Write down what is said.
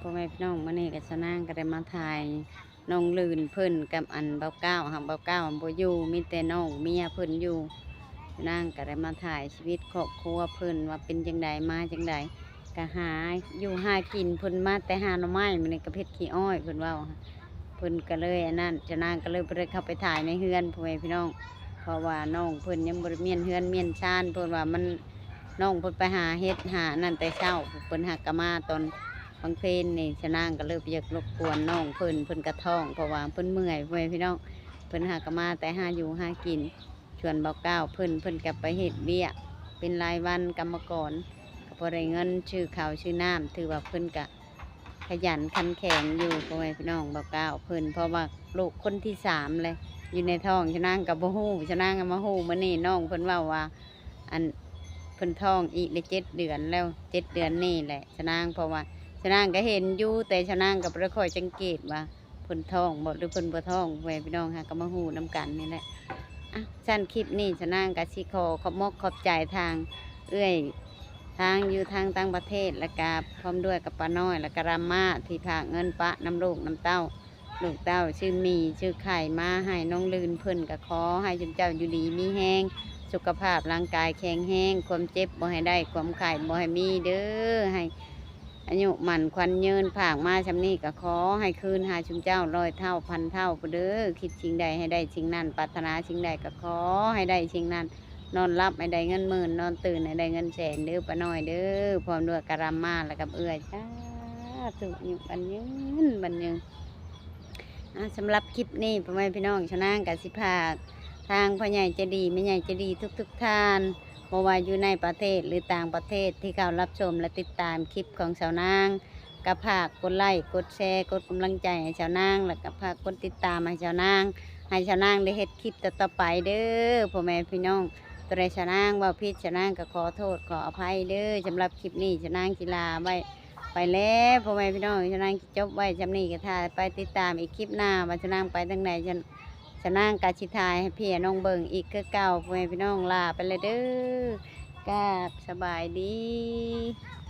พ่อแม่พี่น้องมื้อนี้ก็สนางก็ได้มาถ่ายน้องลื่นเพิ่นกับอันเบาเก้าหักเบาเก้าบ่อยู่มีแต่น้องเมียเพิ่นอยู่นางก็ได้มาถ่ายชีวิตครอบครัวเพิ่นว่าเป็นจังใดมาจังใดก็หาอยู่หากินเพิ่นมาแต่หาหน่อไม้มื้อนี้ก็เพ็ดขี้อ้อยเพิ่นเว้าเพิ่นก็เลยอันนั้นนางก็เลยบ่ได้เข้าไปถ่ายในเฮือนพ่อแม่พี่น้องเพราะว่าน้องเพิ่นยังบ่ได้เมียนเฮือนเมียนชานเพิ่นว่ามันน้องเพิ่นไปหาเฮ็ดหานั่นแต่เช้าเพิ่นหากะมาตอน บางเพลนนี่ชะนางก็เริ่มอยากรบกวนน้องเพิ่นกระท้องเพราะว่าเพิ่นเมื่อยเพื่อนพี่น้องเพิ่นหากมาแต่หาอยู่หากินชวนเบาเก้าเพิ่นกลับไปเฮ็ดเบี้ยเป็นรายวันกรรมกรก็พอได้เงินชื่อข้าวชื่อน้ำถือว่าเพิ่นกะขยันขันแข็งอยู่เพื่อนพี่น้องเบาเก้าเพิ่นเพราะว่าลูกคนที่สามเลยอยู่ในท้องชะนางกับบ่ฮู้ชะนางกับบ่ฮู้มื้อนี้น้องเพิ่นเว้าว่าอันเพิ่นท้องอีกได้7 เดือนแล้ว7 เดือนนี่แหละชะนางเพราะว่า ชะนางก็เห็นอยู่แต่ชะนางก็บ่ค่อยสังเกตว่าเพิ่นท้องบ่หรือเพิ่นบ่ท้องแม่พี่น้องหาก็มาฮู้นํกันนี่แหละอ่ะชั้นคลิปนี้ชะนางก็สิขอขอบมกขอบใจทางเอื้อยทางอยู่ทางต่างประเทศแล้วก็พร้อมด้วยกับป้าน้อยแล้วก็รามาที่ฝากเงินปะน้ำลูกน้ำเต้าลูกเต้าชื่อมีชื่อไข่มาให้น้องลื่นเพิ่นก็ขอให้จุมเจ้าอยู่ดีมีแฮงสุขภาพร่างกายแข็งแรงความเจ็บบ่ให้ได้ความไข้บ่ให้มีเด้อให้ อายุหมันควันยืนผากมาชำนี้ก็ขอให้คืนหาชุมเจ้า100 เท่า1,000 เท่าเด้อคิดสิ่งใดให้ได้สิ่งนั้นปรารถนาสิ่งใดก็ขอให้ได้สิ่งนั้นนอนรับให้ได้เงินหมื่นนอนตื่นให้ได้เงินแสนเด้อป้าน้อยเด้อพร้อมด้วยกะรำมาแล้วกับเอื้อยจ้าถูกอยู่บันยืนบันยืนสำหรับคลิปนี้พ่อแม่พี่น้องชะนางกับสิภาคทางพ่อใหญ่ใจะดีแม่ใหญ่ใจะดีทุกท่าน บ่ว่าอยู่ในประเทศหรือต่างประเทศที่เขารับชมและติดตามคลิปของสาวนางก็ฝากกดไลค์กดแชร์กดกำลังใจให้สาวนางแล้วก็ฝากกดติดตามให้สาวนางได้เฮ็ดคลิปต่อๆไปเด้อพ่อแม่พี่น้องตัวใดสาวนางว่าผิดสาวนางก็ขอโทษขออภัยเด้อสำหรับคลิปนี้สาวนางกีฬาไว้ไปแล้วพ่อแม่พี่น้องสาวนางจบไว้จำนี้ก็ท่าไปติดตามอีกคลิปหน้าว่าสาวนางไปทางไหนจะนั่งกาชิทายให้พี่น้องเบิ่งอีกคือเก่าพ่อแม่พี่น้องลาไปเลยเด้อกราบสบายดี